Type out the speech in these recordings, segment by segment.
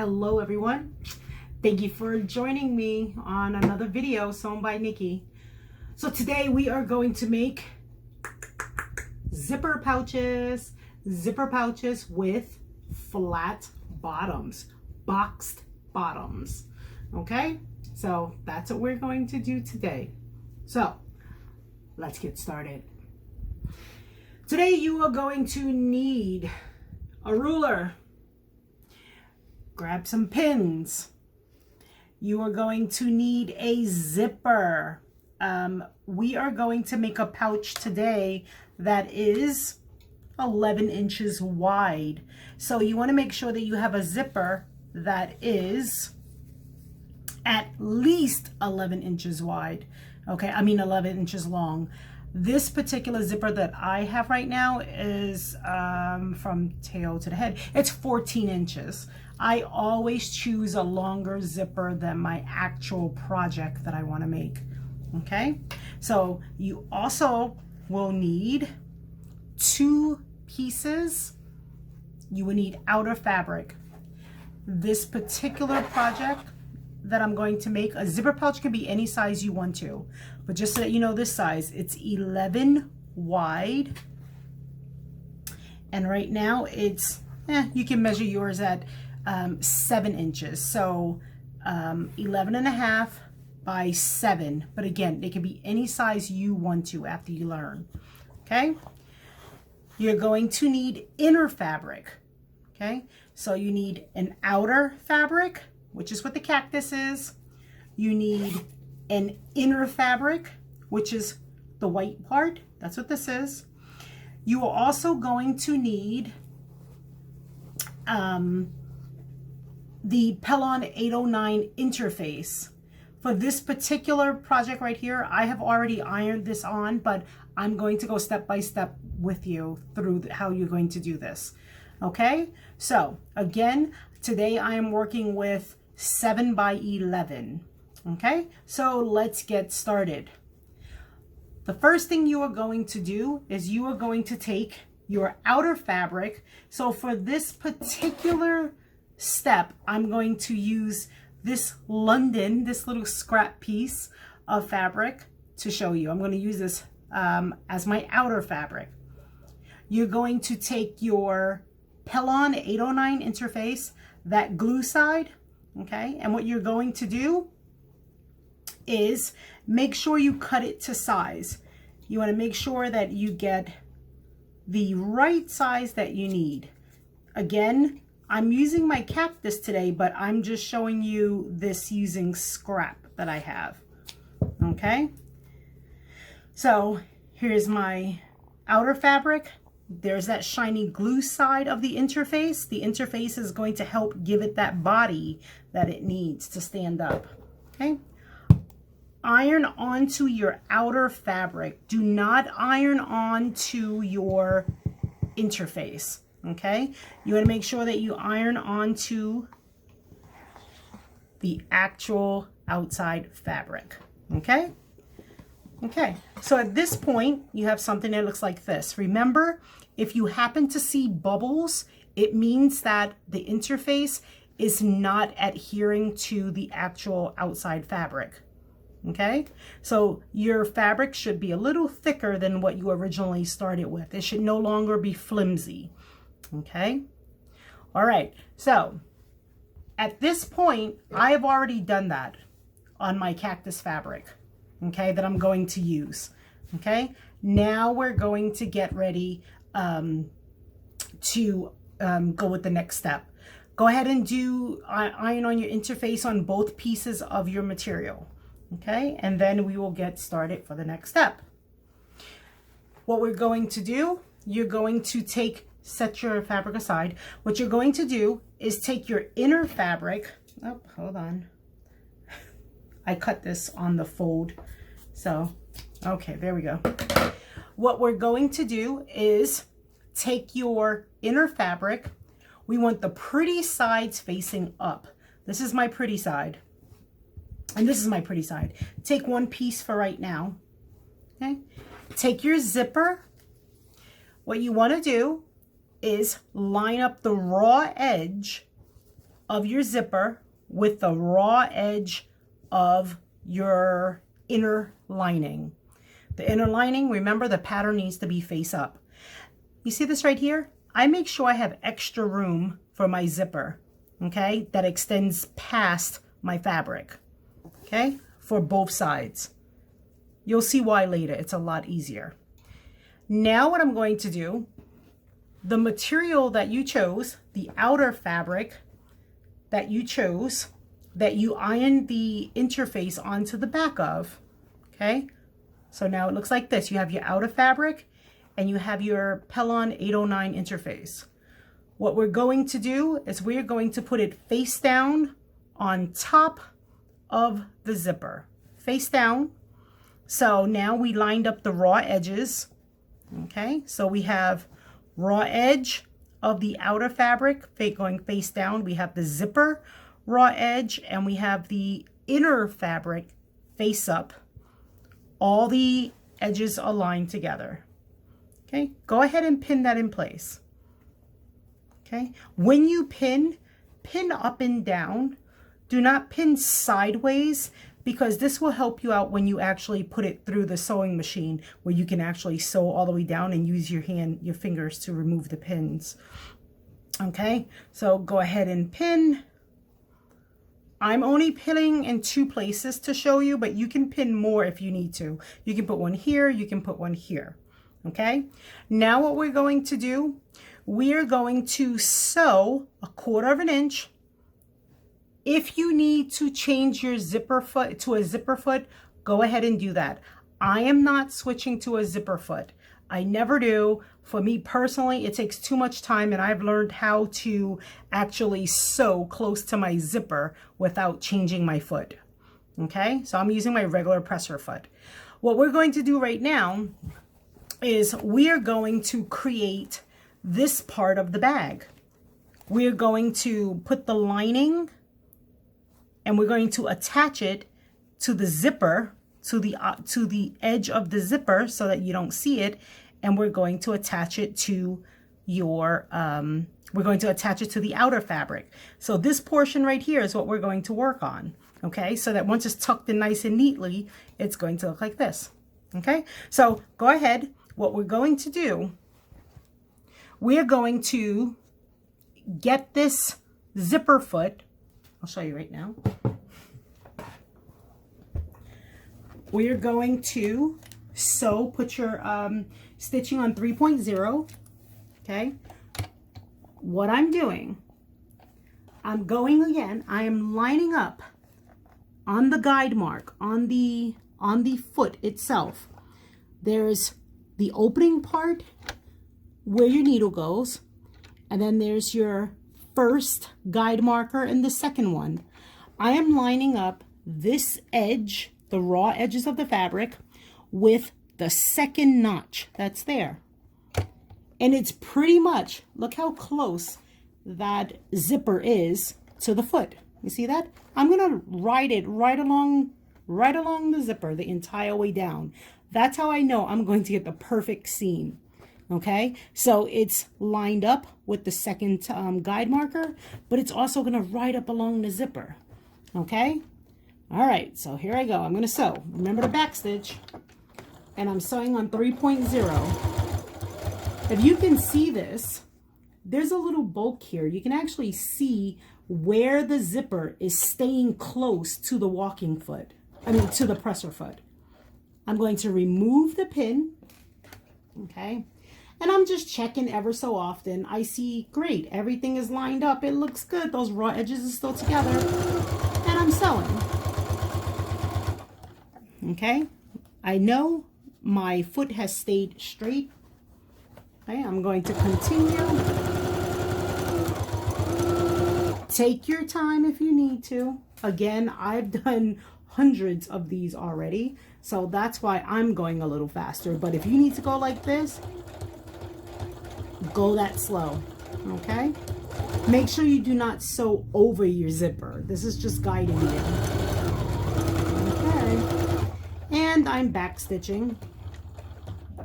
Hello everyone. Thank you for joining me on another video sewn by Nikki. So today we are going to make zipper pouches with flat bottoms, boxed bottoms. Okay, so that's what we're going to do today. So let's get started. Today you are going to need a ruler. Grab some pins. You are going to need a zipper. We are going to make a pouch today that is 11 inches wide. So you want to make sure that you have a zipper that is at least 11 inches wide. Okay, I mean 11 inches long. This particular zipper that I have right now is from tail to the head. It's 14 inches. I always choose a longer zipper than my actual project that I want to make. Okay, so you also will need 2 pieces. You will need outer fabric. This particular project that I'm going to make, a zipper pouch can be any size you want to, but just so that you know this size, it's 11 wide, and right now it's you can measure yours at 7 inches, so 11 and a half by 7, but again, it can be any size you want to after you learn. Okay, you're going to need inner fabric. Okay, so you need an outer fabric, which is what the cactus is. You need an inner fabric, which is the white part. That's what this is. You are also going to need the Pellon 809 interface. For this particular project right here, I have already ironed this on, but I'm going to go step by step with you through how you're going to do this. Okay, so again, today I am working with 7 by 11. Okay, so let's get started. The first thing you are going to do is you are going to take your outer fabric. So for this particular step, I'm going to use this London, this little scrap piece of fabric to show you. I'm going to use this as my outer fabric. You're going to take your Pellon 809 interface, that glue side, okay, and what you're going to do is make sure you cut it to size. You want to make sure that you get the right size that you need. Again, I'm using my cactus today, but I'm just showing you this using scrap that I have. Okay, so here's my outer fabric. There's that shiny glue side of the interface. The interface is going to help give it that body that it needs to stand up. Okay, iron onto your outer fabric. Do not iron onto your interface. Okay, you want to make sure that you iron onto the actual outside fabric. Okay, okay, so at this point you have something that looks like this. Remember, if you happen to see bubbles, it means that the interface is not adhering to the actual outside fabric. Okay, so your fabric should be a little thicker than what you originally started with. It should no longer be flimsy. Okay, all right, so at this point I have already done that on my cactus fabric, okay, that I'm going to use. Okay, now we're going to get ready to go with the next step. Go ahead and do iron on your interface on both pieces of your material. Okay, and then we will get started for the next step. What we're going to do, you're going to set your fabric aside. What you're going to do is take your inner fabric. Oh, hold on. I cut this on the fold. So, okay, there we go. What we're going to do is take your inner fabric. We want the pretty sides facing up. This is my pretty side. And this is my pretty side. Take one piece for right now. Okay. Take your zipper. What you want to do is line up the raw edge of your zipper with the raw edge of your inner lining. The inner lining, remember, the pattern needs to be face up. You see this right here? I make sure I have extra room for my zipper, okay, that extends past my fabric, okay, for both sides. You'll see why later. It's a lot easier. Now what I'm going to do, the material that you chose, the outer fabric that you chose, that you ironed the interface onto the back of, okay? So now it looks like this. You have your outer fabric and you have your Pellon 809 interface. What we're going to do is we're going to put it face down on top of the zipper, face down. So now we lined up the raw edges, okay? So we have raw edge of the outer fabric going face down. We have the zipper raw edge, and we have the inner fabric face up. All the edges aligned together. Okay, go ahead and pin that in place. Okay, when you pin up and down. Do not pin sideways, because this will help you out when you actually put it through the sewing machine, where you can actually sew all the way down and use your fingers to remove the pins. Okay, so go ahead and pin. I'm only pinning in 2 places to show you, but you can pin more if you need to. You can put one here, you can put one here. Okay, now what we're going to do, we are going to sew 1/4 inch. If you need to change your zipper foot to a zipper foot, go ahead and do that. I am not switching to a zipper foot. I never do. For me personally, it takes too much time, and I've learned how to actually sew close to my zipper without changing my foot. Okay, so I'm using my regular presser foot. What we're going to do right now is we are going to create this part of the bag. We're going to put the lining, and we're going to attach it to the zipper, to the edge of the zipper, so that you don't see it. And we're going to attach it to your, we're going to attach it to the outer fabric. So this portion right here is what we're going to work on. Okay, so that once it's tucked in nice and neatly, it's going to look like this. Okay, so go ahead. What we're going to do, we're going to get this zipper foot. I'll show you right now. We're going to sew, put your stitching on 3.0, okay? What I'm doing, I'm going again, I am lining up on the guide mark, on the foot itself. There's the opening part where your needle goes, and then there's your first guide marker and the second one. I am lining up this edge, the raw edges of the fabric, with the second notch that's there. And it's pretty much, look how close that zipper is to the foot. You see that? I'm gonna ride it right along the zipper the entire way down. That's how I know I'm going to get the perfect seam. Okay, so it's lined up with the second guide marker, but it's also going to ride up along the zipper. Okay, all right, so here I go. I'm going to sew. Remember to back stitch, and I'm sewing on 3.0. If you can see this, there's a little bulk here. You can actually see where the zipper is staying close to the walking foot, to the presser foot. I'm going to remove the pin, okay? And I'm just checking ever so often. I see, great, everything is lined up. It looks good. Those raw edges are still together. And I'm sewing. Okay, I know my foot has stayed straight. Okay, I'm going to continue. Take your time if you need to. Again, I've done hundreds of these already, so that's why I'm going a little faster. But if you need to go like this, go that slow. Okay, make sure you do not sew over your zipper. This is just guiding you. Okay, and I'm back stitching.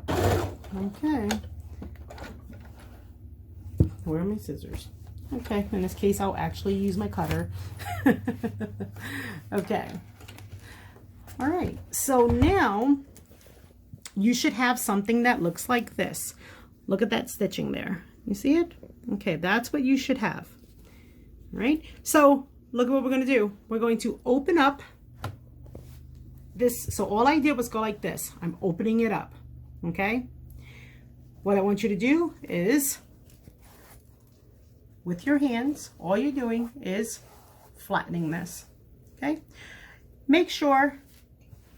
Okay, where are my scissors? Okay, in this case, I'll actually use my cutter. Okay. All right, so now you should have something that looks like this. Look at that stitching there. You see it? Okay, that's what you should have. All right, so look at what we're going to do. We're going to open up this. So all I did was go like this. I'm opening it up. Okay, what I want you to do is, with your hands, all you're doing is flattening this. Okay, make sure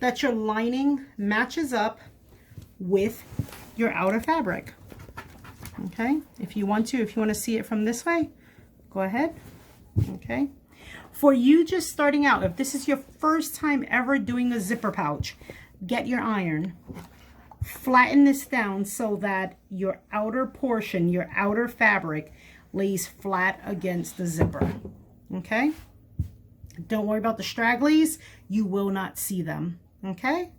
that your lining matches up with your outer fabric. Okay, if you want to see it from this way, go ahead. Okay, for you just starting out, if this is your first time ever doing a zipper pouch, get your iron, flatten this down so that your outer portion, your outer fabric, lays flat against the zipper. Okay, don't worry about the stragglies, you will not see them. Okay,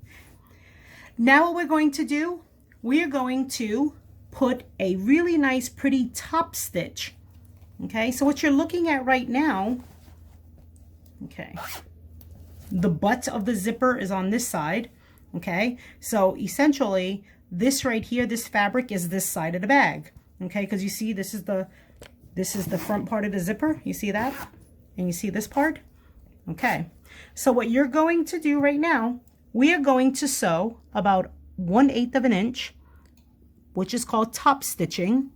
now what we're going to do, we are going to put a really nice pretty top stitch. Okay, so what you're looking at right now, okay, the butt of the zipper is on this side. Okay, so essentially this right here, this fabric is this side of the bag. Okay, because you see this is the front part of the zipper. You see that? And you see this part? Okay, so what you're going to do right now, we are going to sew about 1/8 of an inch, which is called top stitching,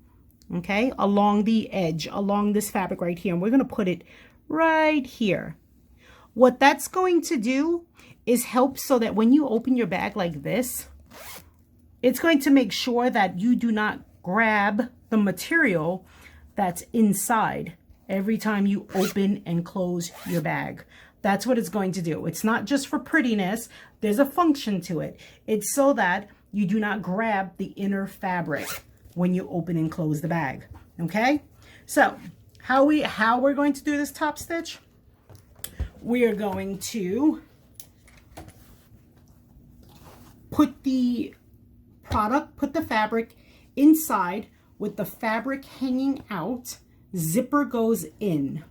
okay, along the edge, along this fabric right here. And we're going to put it right here. What that's going to do is help so that when you open your bag like this, it's going to make sure that you do not grab the material that's inside every time you open and close your bag. That's what it's going to do. It's not just for prettiness. There's a function to it. It's so that you do not grab the inner fabric when you open and close the bag. Okay, so how we're going to do this top stitch, we are going to put the fabric inside with the fabric hanging out. Zipper goes in.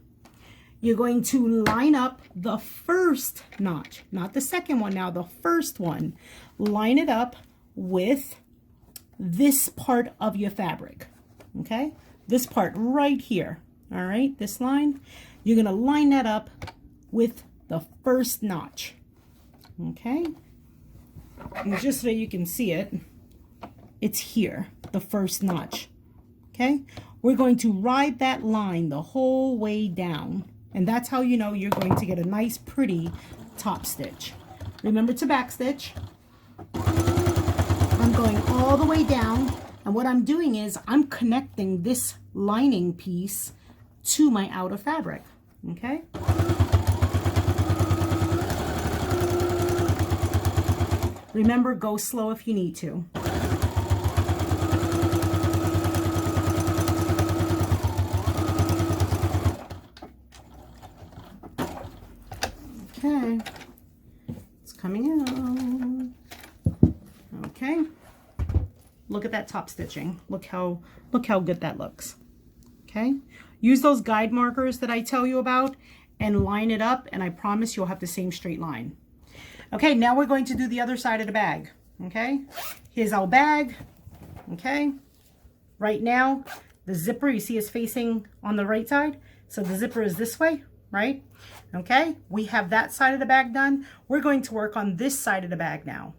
You're going to line up the first notch, not the second one now, the first one. Line it up with this part of your fabric, okay? This part right here, all right? This line, you're gonna line that up with the first notch, okay? And just so you can see it, it's here, the first notch, okay? We're going to ride that line the whole way down, and that's how you know you're going to get a nice, pretty top stitch. Remember to back stitch. I'm going all the way down, and what I'm doing is I'm connecting this lining piece to my outer fabric, okay? Remember, go slow if you need to. Okay, it's coming out. Okay, look at that top stitching. Look how good that looks. Okay, use those guide markers that I tell you about and line it up, and I promise you'll have the same straight line. Okay, now we're going to do the other side of the bag. Okay, here's our bag. Okay, right now the zipper, you see, is facing on the right side, so the zipper is this way, right? Okay, we have that side of the bag done. We're going to work on this side of the bag now,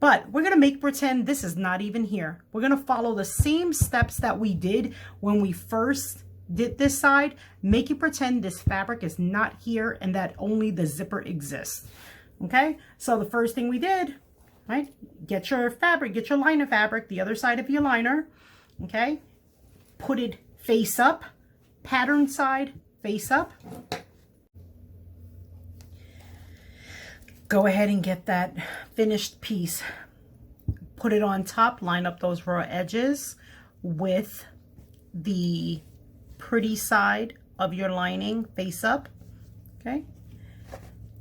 but we're going to make pretend this is not even here. We're going to follow the same steps that we did when we first did this side. Make it pretend this fabric is not here and that only the zipper exists. Okay, so the first thing we did, right, get your fabric, get your liner fabric, the other side of your liner, okay, put it face up, pattern side face up. Go ahead and get that finished piece, put it on top, line up those raw edges with the pretty side of your lining face up, okay?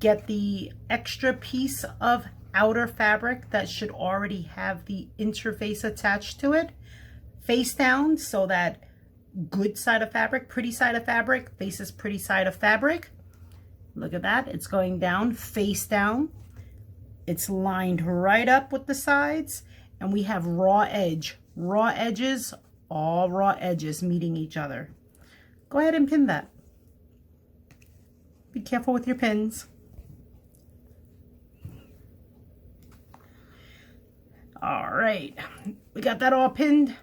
Get the extra piece of outer fabric that should already have the interface attached to it face down so that good side of fabric, pretty side of fabric, faces pretty side of fabric. Look at that, it's going down, face down. It's lined right up with the sides, and we have raw edge. Raw edges, all raw edges meeting each other. Go ahead and pin that. Be careful with your pins. All right, we got that all pinned.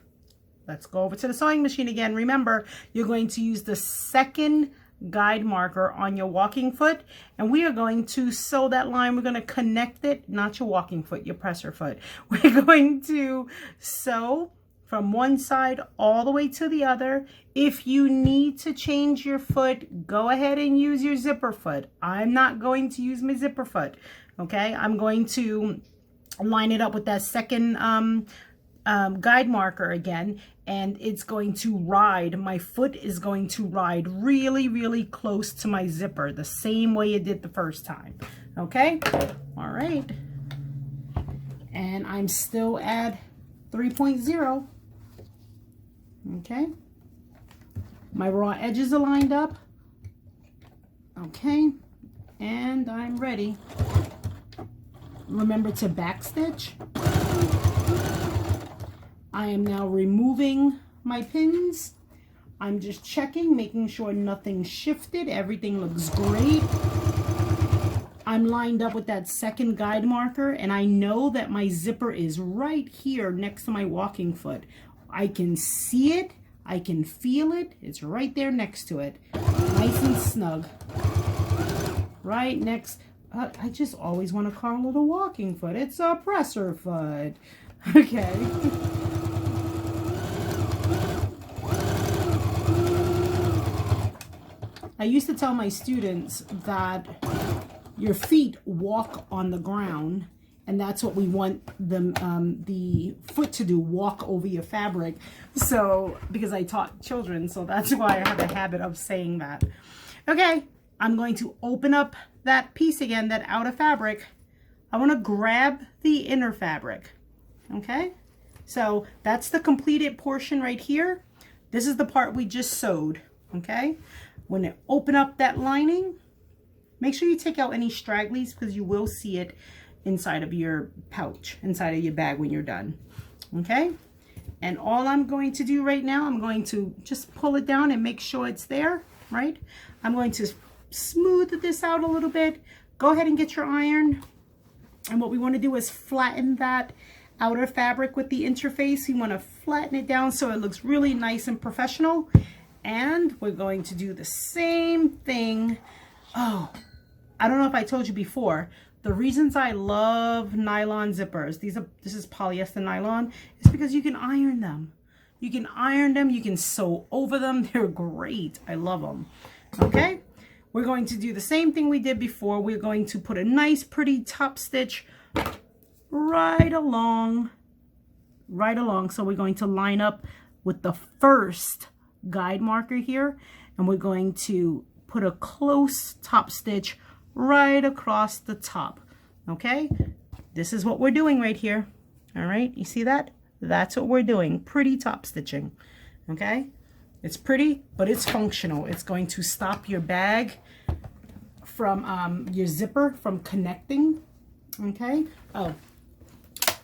Let's go over to the sewing machine again. Remember, you're going to use the second guide marker on your walking foot, and we are going to sew that line. We're going to connect it, not your walking foot, your presser foot. We're going to sew from one side all the way to the other. If you need to change your foot, go ahead and use your zipper foot. I'm not going to use my zipper foot, okay? I'm going to line it up with that second guide marker again, and it's going to ride, my foot is going to ride really, really close to my zipper, the same way it did the first time, okay? All right, and I'm still at 3.0, okay? My raw edges are lined up, okay, and I'm ready. Remember to backstitch. I am now removing my pins. I'm just checking, making sure nothing shifted. Everything looks great. I'm lined up with that second guide marker, and I know that my zipper is right here next to my walking foot. I can see it. I can feel it. It's right there next to it. Nice and snug. Right next. I just always want to call it a walking foot. It's a presser foot. Okay. I used to tell my students that your feet walk on the ground, and that's what we want the foot to do, walk over your fabric. So, because I taught children, so that's why I have a habit of saying that. Okay, I'm going to open up that piece again, that outer fabric. I want to grab the inner fabric. Okay, so that's the completed portion right here. This is the part we just sewed. Okay, when you open up that lining, make sure you take out any stragglies, because you will see it inside of your pouch, inside of your bag when you're done. Okay, and all I'm going to do right now, I'm going to just pull it down and make sure it's there, right? I'm going to smooth this out a little bit. Go ahead and get your iron, and what we want to do is flatten that outer fabric with the interface. You want to flatten it down so it looks really nice and professional. And we're going to do the same thing. Oh, I don't know if I told you before, the reasons I love nylon zippers, this is polyester nylon, is because you can iron them. You can iron them, you can sew over them. They're great. I love them. Okay, we're going to do the same thing we did before. We're going to put a nice pretty top stitch right along. So we're going to line up with the first guide marker here, and we're going to put a close top stitch right across the top. Okay, this is what we're doing right here. All right, you see that? That's what we're doing. Pretty top stitching. Okay, it's pretty, but it's functional. It's going to stop your bag from your zipper from connecting. Okay, oh,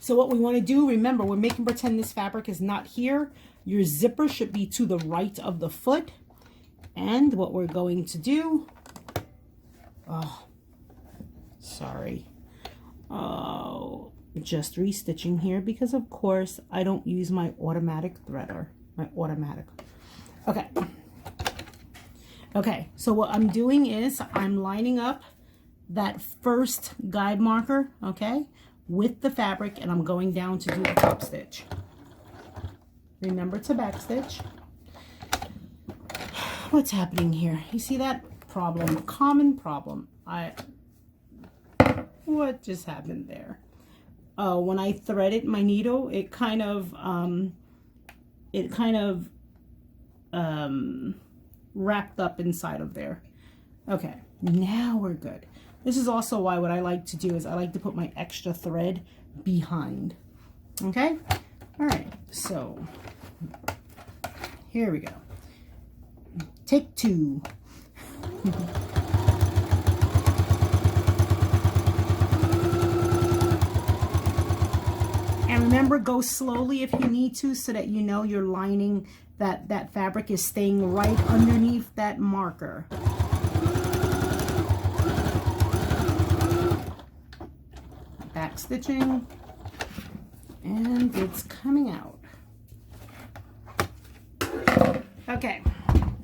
so what we want to do, remember, we're making pretend this fabric is not here. Your zipper should be to the right of the foot. And what we're going to do, oh, sorry. Oh, just restitching here because of course I don't use my automatic threader. Okay. Okay, so what I'm doing is I'm lining up that first guide marker, okay, with the fabric, and I'm going down to do the top stitch. Remember to backstitch. What's happening here? You see that problem? Common problem. What just happened there? Oh, when I threaded my needle, it kind of wrapped up inside of there. Okay, now we're good. This is also why what I like to do is I like to put my extra thread behind. Okay? All right, so here we go. Take two. And remember, go slowly if you need to, so that you know your lining, that fabric is staying right underneath that marker. Back stitching, and it's coming out. Okay,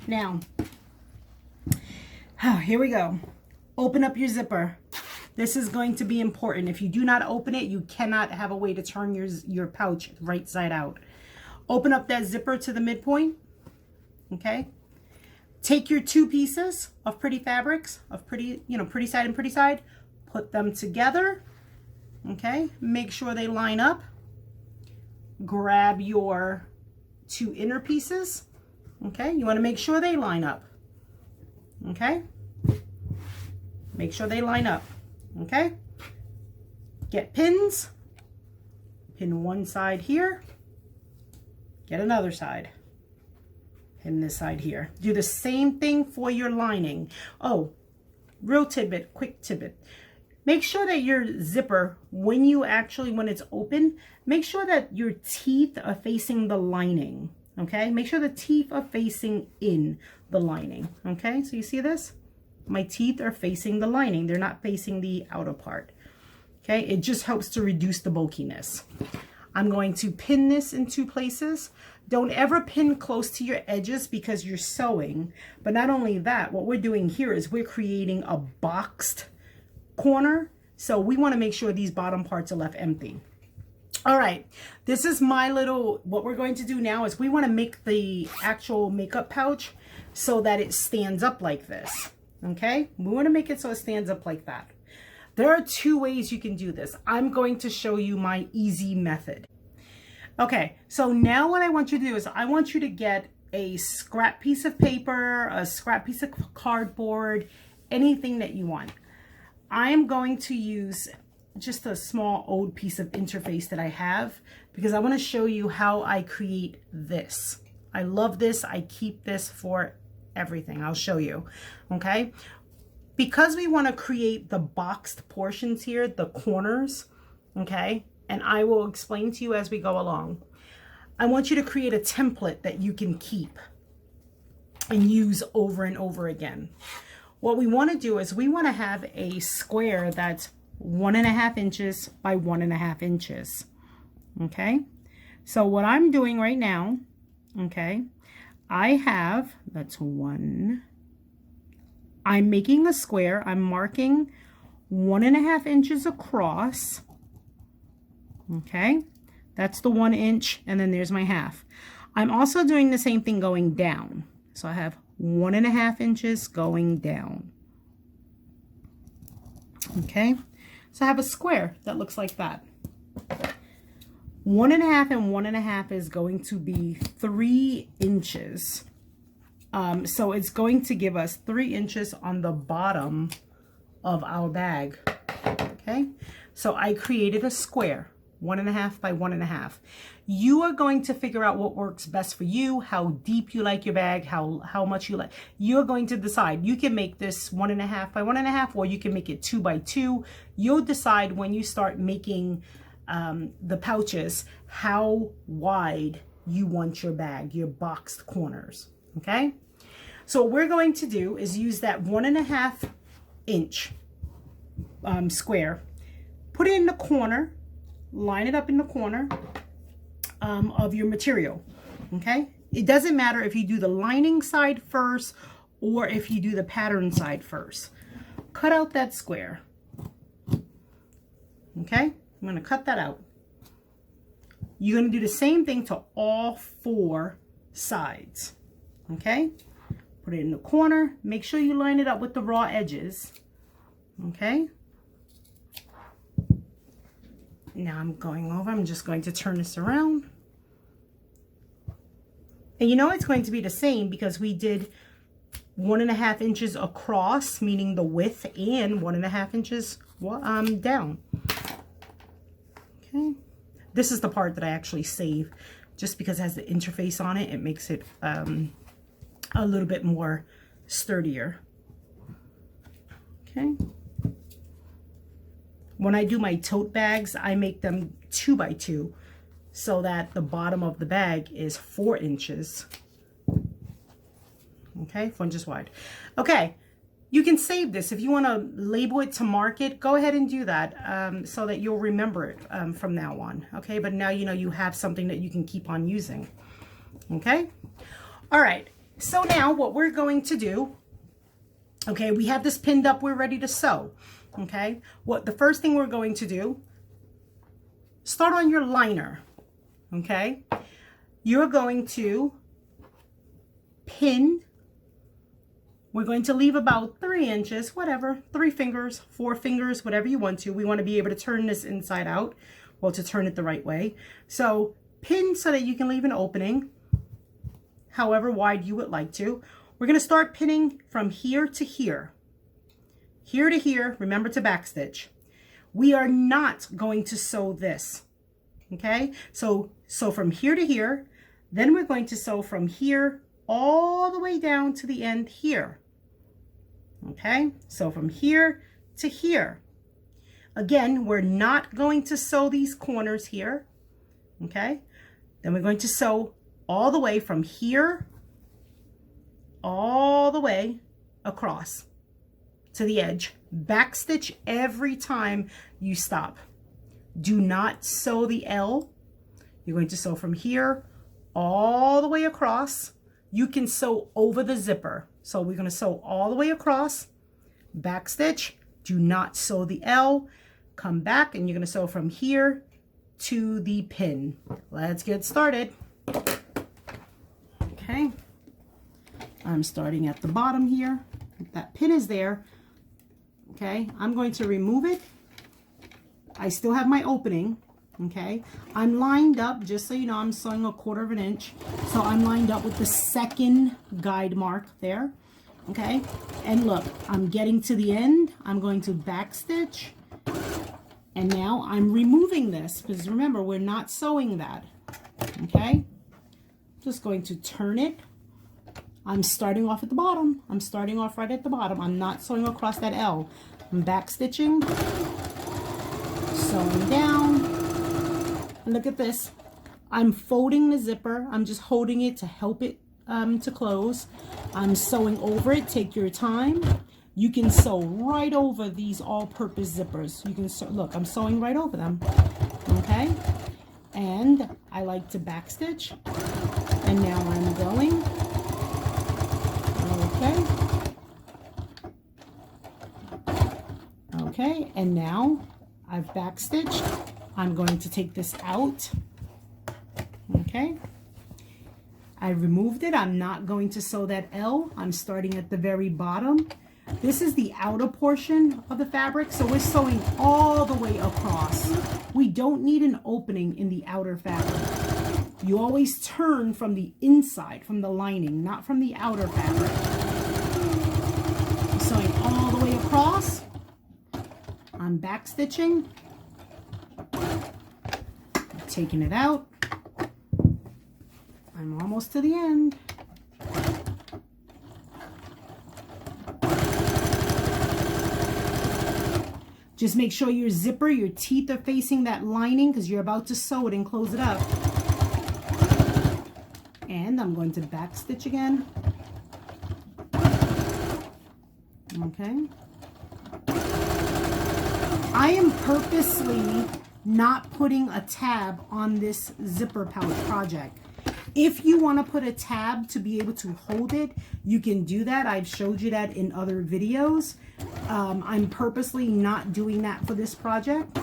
now, here we go. Open up your zipper. This is going to be important. If you do not open it, you cannot have a way to turn your pouch right side out. Open up that zipper to the midpoint, okay? Take your two pieces of pretty fabrics, of pretty side and pretty side, put them together, okay? Make sure they line up. Grab your two inner pieces, okay? You want to make sure they line up, okay? Make sure they line up. Okay, get pins, pin one side here, get another side, pin this side here. Do the same thing for your lining. Oh, real tidbit, quick tidbit. Make sure that your zipper, when it's open, make sure that your teeth are facing the lining, okay? Make sure the teeth are facing in the lining, okay? So you see this? My teeth are facing the lining. They're not facing the outer part. Okay, it just helps to reduce the bulkiness. I'm going to pin this in two places. Don't ever pin close to your edges because you're sewing. But not only that, what we're doing here is we're creating a boxed corner. So we want to make sure these bottom parts are left empty. All right, this is what we're going to do now is we want to make the actual makeup pouch so that it stands up like this. Okay, we want to make it so it stands up like that. There are two ways you can do this. I'm going to show you my easy method. Okay, so now what I want you to do is I want you to get a scrap piece of paper, a scrap piece of cardboard, anything that you want. I'm going to use just a small old piece of interface that I have because I want to show you how I create this. I love this. I keep this for everything. I'll show you. Okay, because we want to create the boxed portions here, the corners, okay, and I will explain to you as we go along. I want you to create a template that you can keep and use over and over again. What we want to do is we want to have a square that's 1.5 inches by 1.5 inches. Okay, so what I'm doing right now, okay, that's one. I'm making a square. I'm marking 1.5 inches across. Okay, that's the 1 inch, and then there's my half. I'm also doing the same thing going down. So I have 1.5 inches going down. Okay, so I have a square that looks like that. 1.5 and 1.5 is going to be 3 inches. So it's going to give us 3 inches on the bottom of our bag. Okay, so I created a square, 1.5 by 1.5. You are going to figure out what works best for you, how deep you like your bag, how much you like. You're going to decide. You can make this 1.5 by 1.5, or you can make it 2 by 2. You'll decide when you start making the pouches how wide you want your bag, your boxed corners. Okay, so what we're going to do is use that 1.5 inch square, put it in the corner, line it up in the corner of your material. Okay, it doesn't matter if you do the lining side first or if you do the pattern side first. Cut out that square. Okay, I'm going to cut that out. You're going to do the same thing to all 4 sides. Okay, put it in the corner. Make sure you line it up with the raw edges. Okay, now I'm going over. I'm just going to turn this around. And you know it's going to be the same because we did 1.5 inches across, meaning the width, and 1.5 inches down. Okay, this is the part that I actually save just because it has the interface on it. It makes it a little bit more sturdier. Okay. When I do my tote bags, I make them 2 by 2 so that the bottom of the bag is 4 inches. Okay, 4 inches wide. Okay, you can save this. If you want to label it to mark it, go ahead and do that so that you'll remember it from now on. Okay, but now you know you have something that you can keep on using. Okay, all right. So now what we're going to do, okay, we have this pinned up, we're ready to sew. Okay, the first thing we're going to do, start on your liner. Okay, you're going to pin, we're going to leave about 3 inches, whatever, 3 fingers, 4 fingers, whatever you want to. We want to be able to turn this inside out, well, to turn it the right way. So pin so that you can leave an opening, however wide you would like to. We're going to start pinning from here to here. Here to here, remember to backstitch. We are not going to sew this, okay? So from here to here, then we're going to sew from here all the way down to the end here, okay? So from here to here. Again, we're not going to sew these corners here, okay? Then we're going to sew all the way from here, all the way across to the edge. Backstitch every time you stop. Do not sew the L. You're going to sew from here all the way across. You can sew over the zipper. So we're going to sew all the way across, backstitch. Do not sew the L. Come back and you're going to sew from here to the pin. Let's get started. Okay. I'm starting at the bottom here. That pin is there. Okay, I'm going to remove it. I still have my opening. Okay, I'm lined up, just so you know, I'm sewing 1/4 inch. So I'm lined up with the second guide mark there. Okay, and look, I'm getting to the end. I'm going to backstitch. And now I'm removing this because remember, we're not sewing that. Okay, just going to turn it. I'm starting off at the bottom. I'm starting off right at the bottom. I'm not sewing across that L. I'm backstitching, sewing down. And look at this. I'm folding the zipper. I'm just holding it to help it to close. I'm sewing over it. Take your time. You can sew right over these all-purpose zippers. You can sew, look, I'm sewing right over them. Okay? And I like to backstitch. And now I'm going. Okay, and now I've backstitched. I'm going to take this out. Okay, I removed it. I'm not going to sew that L. I'm starting at the very bottom. This is the outer portion of the fabric, so we're sewing all the way across. We don't need an opening in the outer fabric. You always turn from the inside, from the lining, not from the outer fabric. Sewing all the way across. I'm backstitching. Taking it out. I'm almost to the end. Just make sure your zipper, your teeth are facing that lining because you're about to sew it and close it up. And I'm going to backstitch again. Okay. I am purposely not putting a tab on this zipper pouch project. If you want to put a tab to be able to hold it, you can do that. I've showed you that in other videos. I'm purposely not doing that for this project.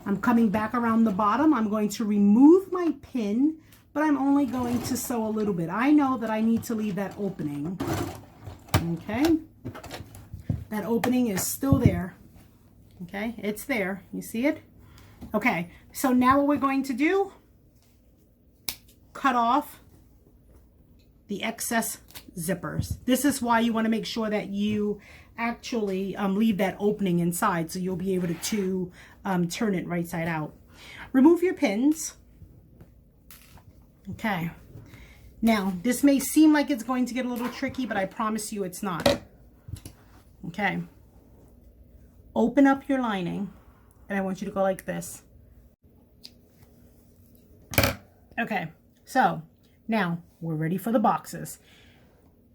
I'm coming back around the bottom. I'm going to remove my pin, but I'm only going to sew a little bit. I know that I need to leave that opening. Okay. That opening is still there. Okay, it's there. You see it? Okay, so now what we're going to do, cut off the excess zippers. This is why you want to make sure that you actually leave that opening inside so you'll be able to turn it right side out. Remove your pins. Okay, Now, this may seem like it's going to get a little tricky, but I promise you it's not. Okay. Open up your lining, and I want you to go like this. Okay, so now we're ready for the boxes.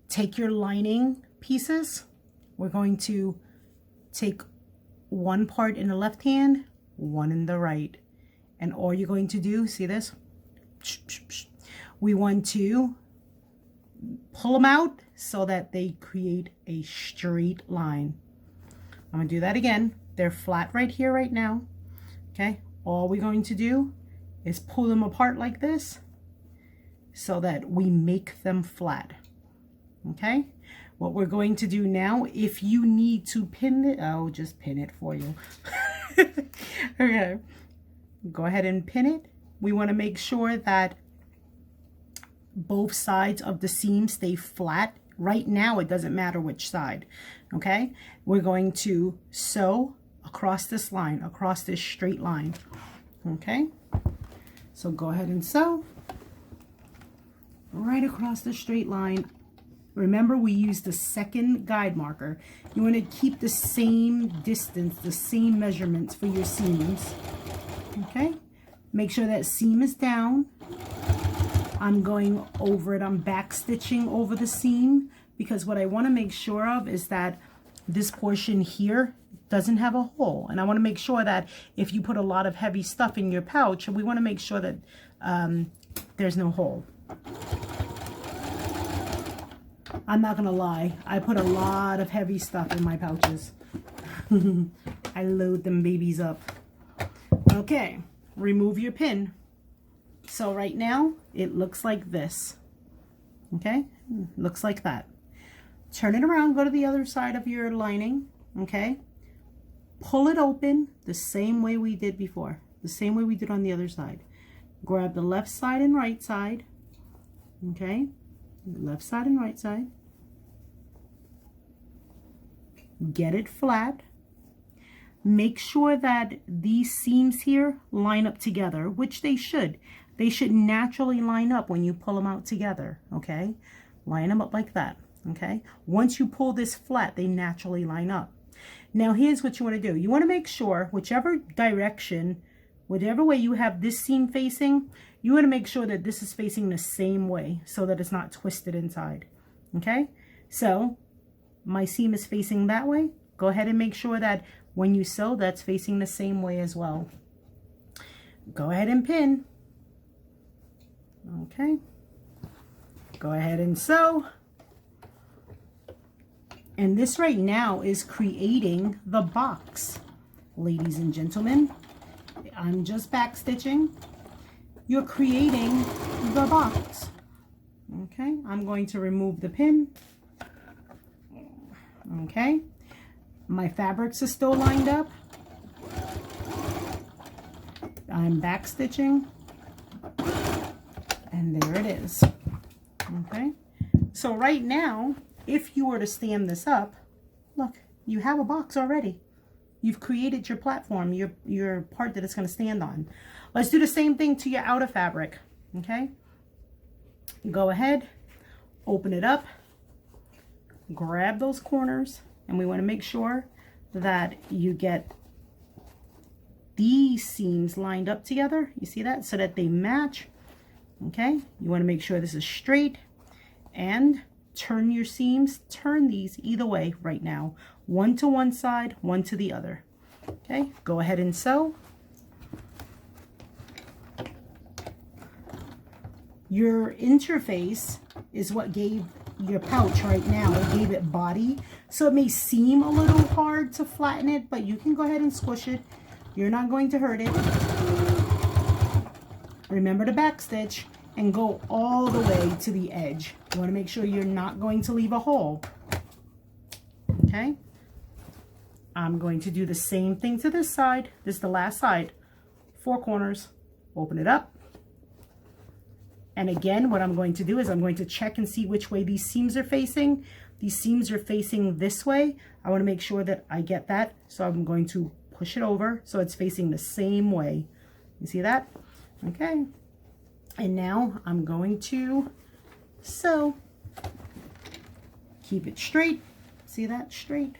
Take your lining pieces. We're going to take one part in the left hand, one in the right. And all you're going to do, see this? We want to pull them out so that they create a straight line. I'm going to do that again. They're flat right here right now. Okay, all we're going to do is pull them apart like this so that we make them flat. Okay, what we're going to do now, if you need to pin it, I'll just pin it for you. Okay, go ahead and pin it. We want to make sure that both sides of the seam stay flat. Right now, it doesn't matter which side. Okay, we're going to sew across this line, across this straight line. Okay, so go ahead and sew right across the straight line. Remember, we used the second guide marker. You want to keep the same distance, the same measurements for your seams. Okay, make sure that seam is down. I'm going over it, I'm back stitching over the seam, because what I want to make sure of is that this portion here doesn't have a hole. And I want to make sure that if you put a lot of heavy stuff in your pouch, we want to make sure that there's no hole. I'm not gonna lie, I put a lot of heavy stuff in my pouches. I load them babies up. Okay, remove your pin. So right now it looks like this. Okay, looks like that. Turn it around, go to the other side of your lining. Okay, pull it open the same way we did before, the same way we did on the other side. Grab the left side and right side. Okay, left side and right side. Get it flat. Make sure that these seams here line up together, which they should. They should naturally line up when you pull them out together. Okay, line them up like that. Okay, once you pull this flat, they naturally line up. Now here's what you want to do. You want to make sure whichever direction, whatever way you have this seam facing, you want to make sure that this is facing the same way so that it's not twisted inside. Okay, so my seam is facing that way. Go ahead and make sure that when you sew, that's facing the same way as well. Go ahead and pin. Okay, go ahead and sew. And this right now is creating the box, ladies and gentlemen. I'm just back stitching. You're creating the box. Okay, I'm going to remove the pin. Okay, my fabrics are still lined up. I'm back stitching, and there it is. Okay, so right now, if you were to stand this up, look, you have a box already. You've created your platform, your part that it's going to stand on. Let's do the same thing to your outer fabric. Okay, go ahead, open it up, grab those corners, and we want to make sure that you get these seams lined up together. You see that? So that they match. Okay, you want to make sure this is straight, and turn your seams, turn these either way right now. One to one side, one to the other. Okay, go ahead and sew. Your interface is what gave your pouch right now. It gave it body. So it may seem a little hard to flatten it, but you can go ahead and squish it. You're not going to hurt it. Remember to back stitch and go all the way to the edge. You want to make sure you're not going to leave a hole. Okay, I'm going to do the same thing to this side. This is the last side. 4 corners, open it up. And again, what I'm going to do is I'm going to check and see which way these seams are facing. These seams are facing this way. I want to make sure that I get that. So I'm going to push it over so it's facing the same way. You see that? Okay. And now I'm going to so. Keep it straight. See that? Straight.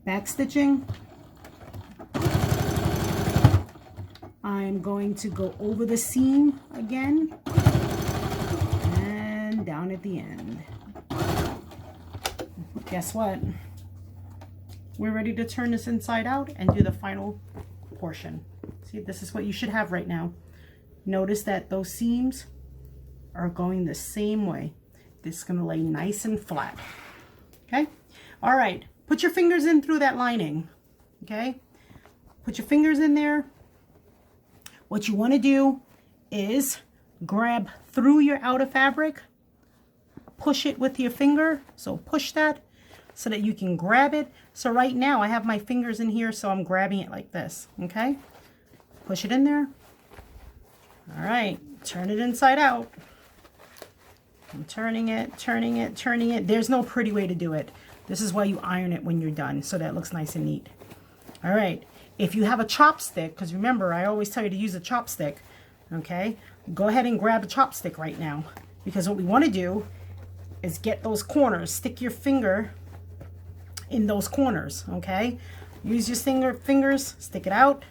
Back stitching. I'm going to go over the seam again and down at the end. Guess what? We're ready to turn this inside out and do the final portion. See, this is what you should have right now. Notice that those seams are going the same way. This is going to lay nice and flat. Okay? All right. Put your fingers in through that lining. Okay? Put your fingers in there. What you want to do is grab through your outer fabric. Push it with your finger. So push that so that you can grab it. So right now I have my fingers in here, so I'm grabbing it like this. Okay? Push it in there. All right. Turn it inside out. I'm turning it, turning it, turning it. There's no pretty way to do it. This is why you iron it when you're done, so that it looks nice and neat. All right. If you have a chopstick, because remember, I always tell you to use a chopstick, okay? Go ahead and grab a chopstick right now, because what we want to do is get those corners. Stick your finger in those corners, okay? Use your fingers, stick it out,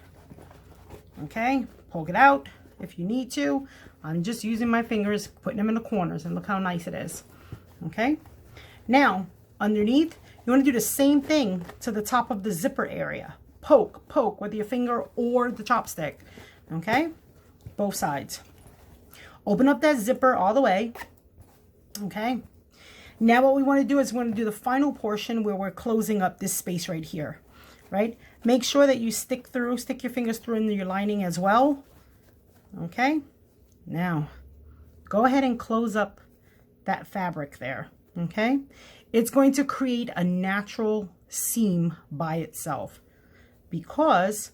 okay? Poke it out if you need to. I'm just using my fingers, putting them in the corners, and look how nice it is. Okay? Now, underneath, you want to do the same thing to the top of the zipper area. Poke, poke with your finger or the chopstick. Okay? Both sides. Open up that zipper all the way. Okay? Now what we want to do is we want to do the final portion where we're closing up this space right here. Right? Make sure that you stick your fingers through into your lining as well. Okay? Now, go ahead and close up that fabric there, okay? It's going to create a natural seam by itself because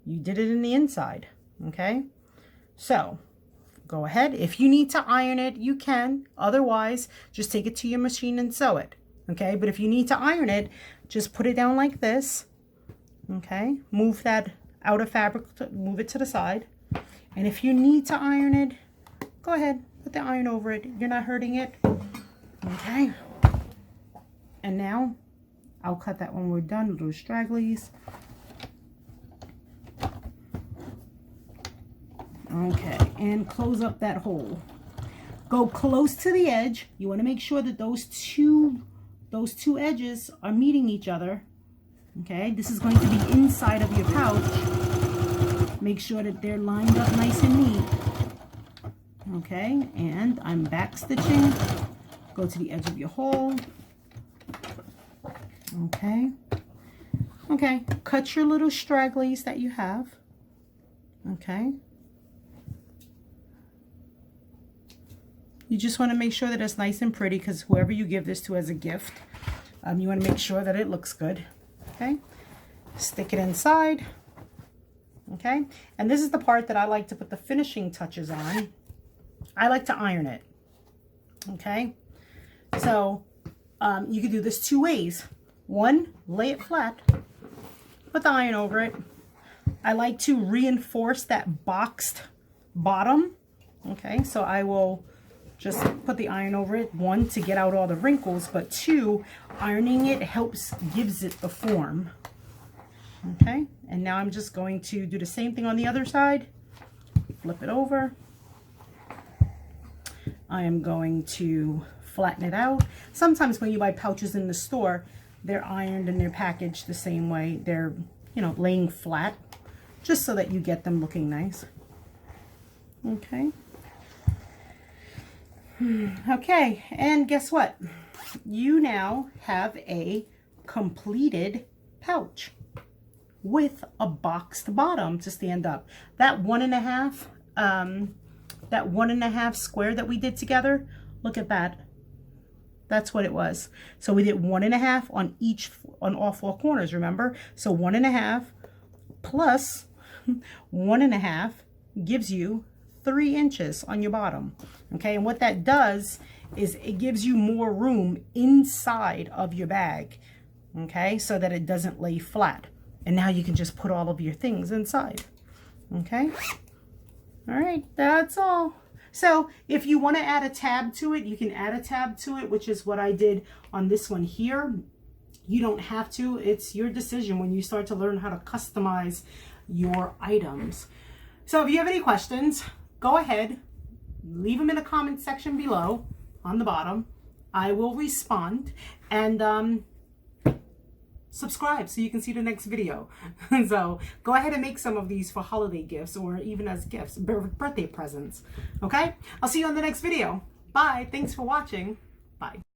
you did it in the inside, okay? So, go ahead. If you need to iron it, you can. Otherwise, just take it to your machine and sew it, okay? But if you need to iron it, just put it down like this, okay? Move that outer fabric, move it to the side. And if you need to iron it, go ahead, put the iron over it. You're not hurting it. Okay. And now, I'll cut that when we're done, little stragglies. Okay, and close up that hole. Go close to the edge. You want to make sure that those two edges are meeting each other. Okay, this is going to be inside of your pouch. Make sure that they're lined up nice and neat. Okay, and I'm back stitching. Go to the edge of your hole. Okay. Okay, cut your little stragglies that you have. Okay. You just want to make sure that it's nice and pretty because whoever you give this to as a gift, you want to make sure that it looks good. Okay. Stick it inside. Okay, and this is the part that I like to put the finishing touches on. I like to iron it. Okay, so you can do this two ways. One, lay it flat, put the iron over it. I like to reinforce that boxed bottom. Okay, so I will just put the iron over it. One, to get out all the wrinkles, but two, ironing it gives it the form. Okay, and now I'm just going to do the same thing on the other side. Flip it over. I am going to flatten it out. Sometimes when you buy pouches in the store, they're ironed and they're packaged the same way. They're, you know, laying flat, just so that you get them looking nice. Okay. Okay, and guess what? You now have a completed pouch with a boxed bottom to stand up. That 1.5 square that we did together, look at that. That's what it was. So we did 1.5 on all four corners, remember? So 1.5 plus 1.5 gives you 3 inches on your bottom. Okay, and what that does is it gives you more room inside of your bag. Okay, so that it doesn't lay flat. And now you can just put all of your things inside. Okay. All right, that's all. So if you want to add a tab to it, you can add a tab to it, which is what I did on this one here. You don't have to. It's your decision when you start to learn how to customize your items. So if you have any questions, go ahead, leave them in the comment section below on the bottom. I will respond, and subscribe so you can see the next video. So go ahead and make some of these for holiday gifts or even as gifts, birthday presents. Okay? I'll see you on the next video. Bye. Thanks for watching. Bye.